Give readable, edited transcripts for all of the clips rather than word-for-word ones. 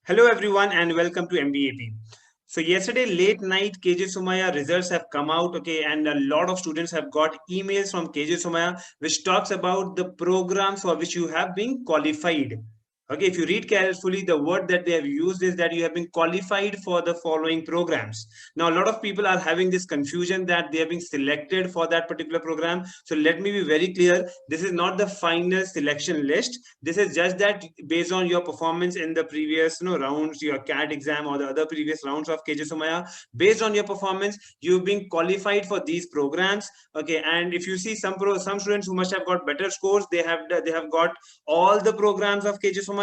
Hello everyone and welcome to MBAP. So yesterday late night KJ Sumaya results have come out, okay, and a lot of students have got emails from KJ Sumaya which talks about the programs for which you have been qualified. Okay, if you read carefully, the word that they have used is that you have been qualified for the following programs. Now, a lot of people are having this confusion that they are being selected for that particular program. So let me be very clear. This is not the final selection list. This is just that based on your performance in the previous rounds, your CAT exam or the other previous rounds of KJ Sumaya, based on your performance, you've been qualified for these programs. Okay, and if you see some students who must have got better scores, they have got all the programs of KJ Sumaya,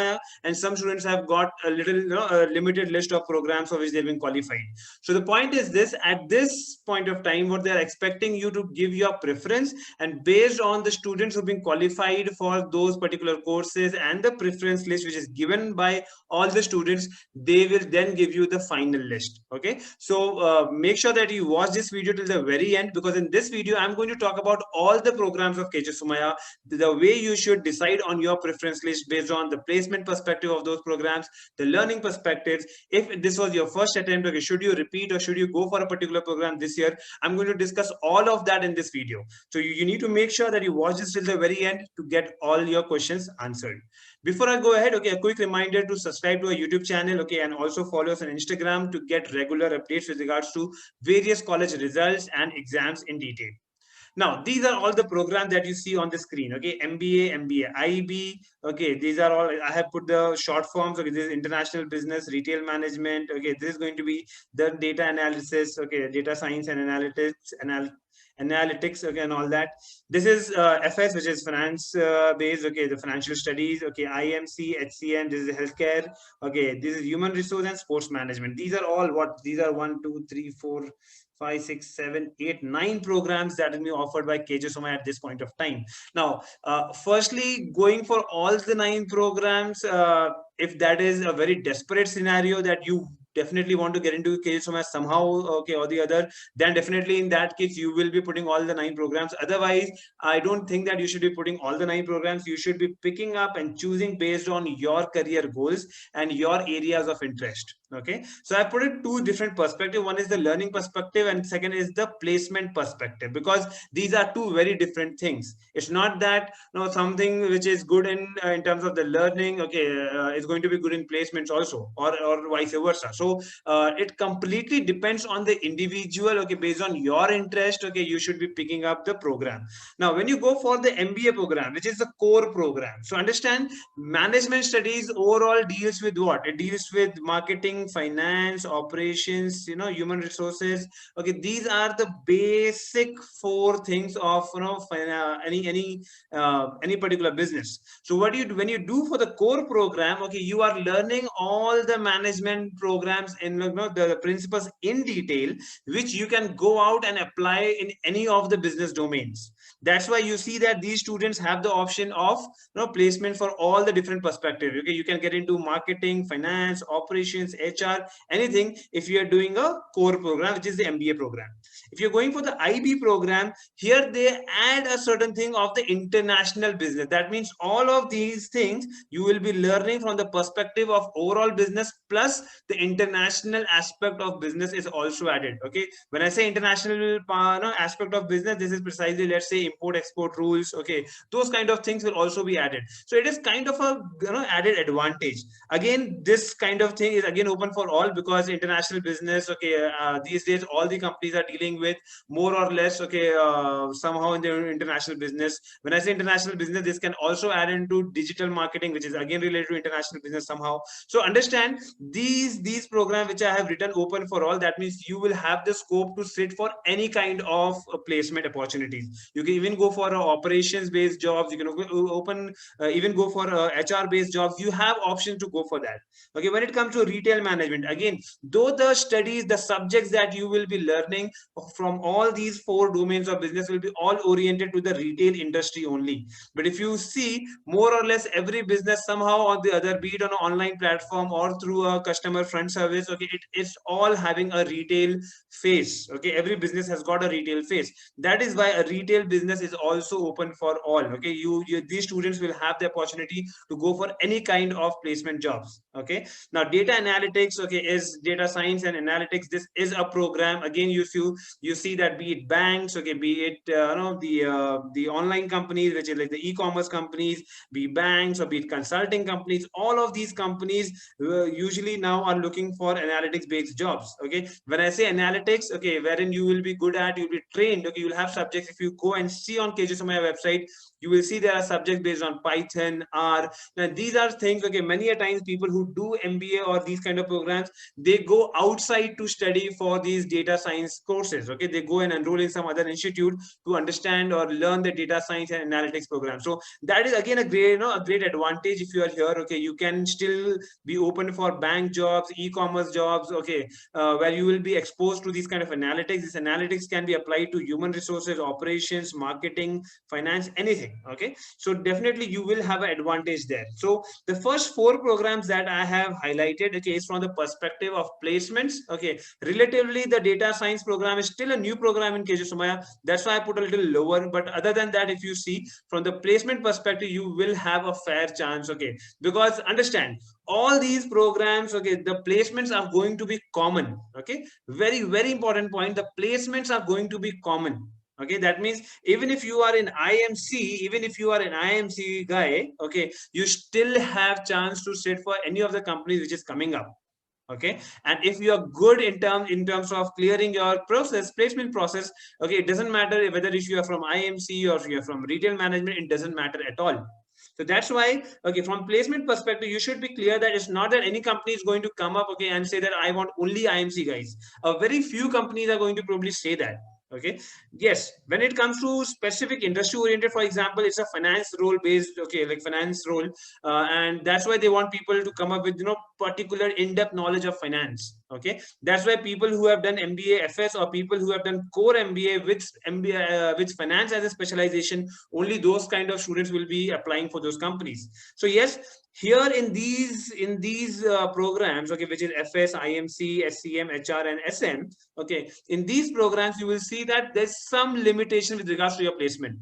and some students have got a little a limited list of programs for which they've been qualified. So the point is this: at this point of time, what they are expecting you to give your preference, and based on the students who've been qualified for those particular courses and the preference list which is given by all the students, they will then give you the final list. Okay, so make sure that you watch this video till the very end, because in this video I'm going to talk about all the programs of KJ Sumaya, the way you should decide on your preference list based on the placement perspective of those programs, the learning perspectives. If this was your first attempt, okay, should you repeat or should you go for a particular program this year? I'm going to discuss all of that in this video. So you need to make sure that you watch this till the very end to get all your questions answered. Before I go ahead, okay, a quick reminder to subscribe to our YouTube channel, okay, and also follow us on Instagram to get regular updates with regards to various college results and exams in detail. Now, these are all the programs that you see on the screen. Okay, MBA, MBA, IB. Okay, these are all. I have put the short forms. Okay, this is international business, retail management. Okay, this is going to be the data analysis. Okay, data science and analytics. Okay, and all that. This is FS, which is finance based. Okay, the financial studies. Okay, IMC, HCM. This is healthcare. Okay, this is human resource and sports management. These are all what? These are 1, 2, 3, 4, 5, 6, 7, 8, 9 programs that is being offered by KJ Sumaya at this point of time. Now, firstly, going for all the 9 programs, if that is a very desperate scenario that you definitely want to get into KJ Sumaya somehow, okay, or the other, then definitely in that case you will be putting all the 9 programs. Otherwise, I don't think that you should be putting all the 9 programs. You should be picking up and choosing based on your career goals and your areas of interest. Okay, so I put it two different perspective. One is the learning perspective and second is the placement perspective, because these are two very different things. It's not that something which is good in terms of the learning, okay, is going to be good in placements also, or vice versa. So it completely depends on the individual. Okay, based on your interest, okay, you should be picking up the program. Now, when you go for the MBA program, which is the core program, so understand, management studies overall deals with what? It deals with marketing, finance, operations, human resources. Okay, these are the basic 4 things of any particular business. So what you do when you do for the core program, okay, you are learning all the management programs and the principles in detail, which you can go out and apply in any of the business domains. That's why you see that these students have the option of placement for all the different perspectives. Okay, you can get into marketing, finance, operations, HR, anything, if you are doing a core program, which is the MBA program. If you're going for the IB program, here they add a certain thing of the international business. That means all of these things you will be learning from the perspective of overall business, plus the international aspect of business is also added. Okay, when I say international aspect of business, this is precisely, let's say, import export rules. Okay, those kind of things will also be added. So it is kind of a added advantage. Again, this kind of thing is again open for all, because international business, okay, these days all the companies are dealing with more or less, okay, somehow in their international business. When I say international business, this can also add into digital marketing, which is again related to international business somehow. So understand, these programs which I have written open for all, that means you will have the scope to sit for any kind of placement opportunities. You can even go for operations based jobs. You can open even go for HR based jobs. You have options to go for that. Okay, when it comes to retail management, again, though the studies, the subjects that you will be learning from all these 4 domains of business will be all oriented to the retail industry only. But if you see, more or less every business somehow or the other, be it on an online platform or through a customer front service, okay, it's all having a retail face. Okay, every business has got a retail face. That is why a retail business is also open for all. Okay, these students will have the opportunity to go for any kind of placement jobs. Okay, now data analytics, okay, is data science and analytics. This is a program. Again, you see that, be it banks, okay, be it the online companies, which is like the e-commerce companies, be banks or be it consulting companies, all of these companies usually now are looking for analytics based jobs. Okay, when I say analytics, okay, wherein you will be good at, you'll be trained, okay, you'll have subjects. If you go and see on KJ Somaiya website, you will see there are subjects based on Python, R. Now these are things, okay, many a times people who do MBA or these kind of programs, they go outside to study for these data science courses. Okay, they go and enroll in some other institute to understand or learn the data science and analytics program. So that is again a great, a great advantage. If you are here, okay, you can still be open for bank jobs, e-commerce jobs, okay, where you will be exposed to these kind of analytics. This analytics can be applied to human resources, operations, marketing, finance, anything. Okay, so definitely you will have an advantage there. So the first 4 programs that I have highlighted, okay, is from the perspective of placements. Okay, relatively the data science program is still a new program in KJ Somaiya. That's why I put a little lower. But other than that, if you see from the placement perspective, you will have a fair chance. Okay, because understand, all these programs, okay, the placements are going to be common. Okay, very, very important point. The placements are going to be common. Okay, that means even if you are in IMC, even if you are an IMC guy, okay, you still have chance to sit for any of the companies which is coming up. Okay, and if you are good in terms of clearing your placement process, okay, it doesn't matter whether if you are from IMC or if you are from retail management, it doesn't matter at all. So that's why, okay, from placement perspective, you should be clear that it's not that any company is going to come up, okay, and say that I want only IMC guys. A very few companies are going to probably say that. Okay, yes, when it comes to specific industry oriented, for example, it's a finance role based, okay, like finance role, and that's why they want people to come up with particular in-depth knowledge of finance. Okay, that's why people who have done MBA FS or people who have done core MBA with MBA with finance as a specialization, only those kind of students will be applying for those companies. So yes, here in these programs, okay, which is FS, IMC, SCM, HR, and SM, okay, in these programs you will see that there's some limitation with regards to your placement.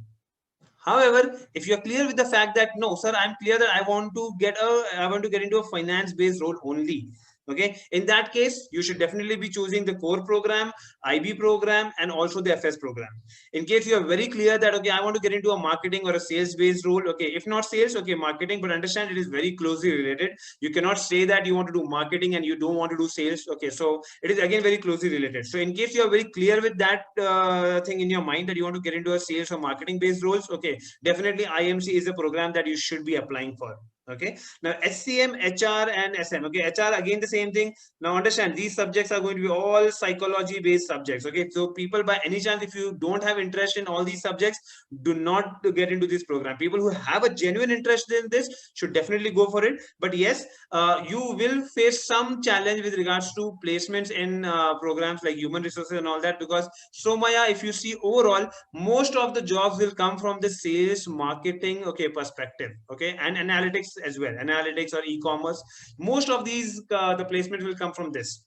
However, if you're clear with the fact that no, sir, I'm clear that I want to get into a finance based role only. Okay, in that case, you should definitely be choosing the core program, IB program, and also the FS program. In case you are very clear that, okay, I want to get into a marketing or a sales based role, okay, if not sales, okay, marketing, but understand it is very closely related. You cannot say that you want to do marketing and you don't want to do sales. Okay, so it is again very closely related. So in case you are very clear with that thing in your mind that you want to get into a sales or marketing based roles, okay, definitely IMC is a program that you should be applying for. Okay, now SCM, HR, and SM. Okay, HR again the same thing. Now understand, these subjects are going to be all psychology based subjects. Okay, so people, by any chance, if you don't have interest in all these subjects, do not get into this program. People who have a genuine interest in this should definitely go for it. But yes, you will face some challenge with regards to placements in programs like human resources and all that, because Somaiya, if you see overall, most of the jobs will come from the sales, marketing, okay, perspective, okay, and analytics as well, analytics or e-commerce. Most of these the placement will come from this.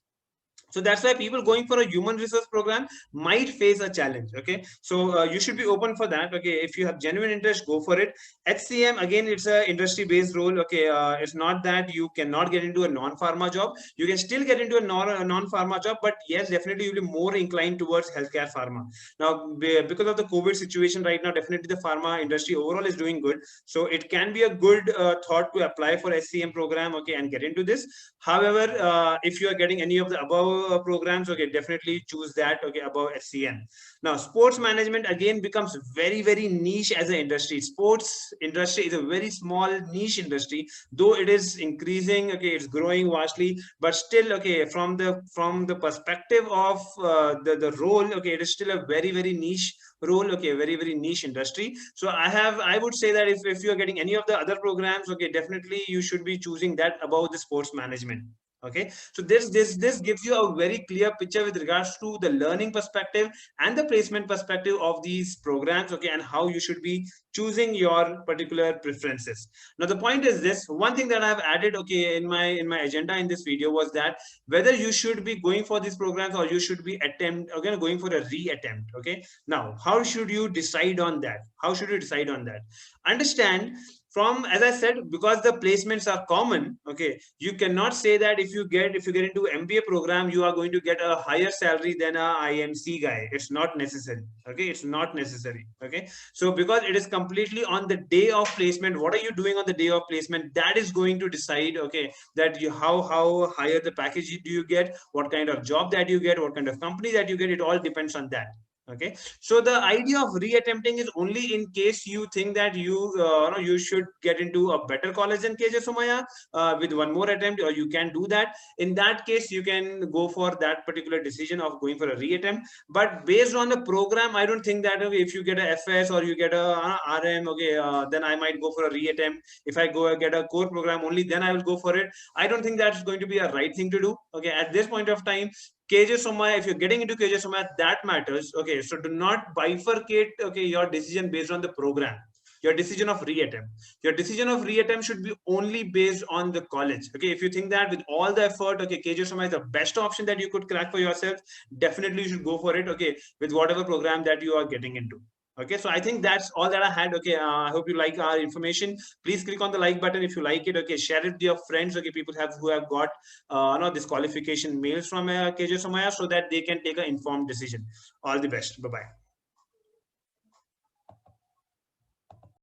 So that's why people going for a human resource program might face a challenge. Okay, so you should be open for that. Okay, if you have genuine interest, go for it. HCM, again, it's a industry based role. Okay, it's not that you cannot get into a non-pharma job. You can still get into a non-pharma job, but yes, definitely you'll be more inclined towards healthcare pharma. Now, because of the COVID situation right now, definitely the pharma industry overall is doing good. So it can be a good thought to apply for HCM program, okay, and get into this. However, if you are getting any of the above programs, okay, definitely choose that, okay, above SCM. Now, sports management again becomes very, very niche as an industry. Sports industry is a very small niche industry, though it is increasing, okay, it's growing vastly, but still, okay, from the perspective of the role, okay, it is still a very, very niche role, okay, very, very niche industry. So I would say that if you're getting any of the other programs, okay, definitely you should be choosing that above the sports management. Okay, so this gives you a very clear picture with regards to the learning perspective and the placement perspective of these programs, okay, and how you should be choosing your particular preferences. Now the point is this, one thing that I've added, okay, in my agenda in this video was that whether you should be going for these programs or you should be again going for a re-attempt. Okay, now how should you decide on that? How should you decide on that? Understand, from, as I said, because the placements are common, okay, you cannot say that if you get into MBA program, you are going to get a higher salary than a IMC guy. It's not necessary. Okay, it's not necessary. Okay, so because it is completely on the day of placement, what are you doing on the day of placement, that is going to decide, okay, that you how higher the package do you get, what kind of job that you get, what kind of company that you get. It all depends on that. Okay, so the idea of reattempting is only in case you think that you should get into a better college than KJ Somaya with one more attempt, or you can do that. In that case, you can go for that particular decision of going for a reattempt. But based on the program, I don't think that if you get a FS or you get a RM, okay, then I might go for a reattempt. If I go get a core program only, then I will go for it. I don't think that's going to be a right thing to do. Okay, at this point of time, KJ Somaya, if you're getting into KJ Somaya, that matters. Okay, so do not bifurcate, okay, your decision based on the program. Your decision of reattempt. Your decision of reattempt should be only based on the college. Okay, if you think that with all the effort, okay, KJ Somaya is the best option that you could crack for yourself, definitely you should go for it. Okay, with whatever program that you are getting into. Okay, so I think that's all that I had. Okay, I hope you like our information. Please click on the like button if you like it. Okay, share it with your friends. Okay, people who have got this qualification mails from KJ Somaya, so that they can take an informed decision. All the best. Bye bye.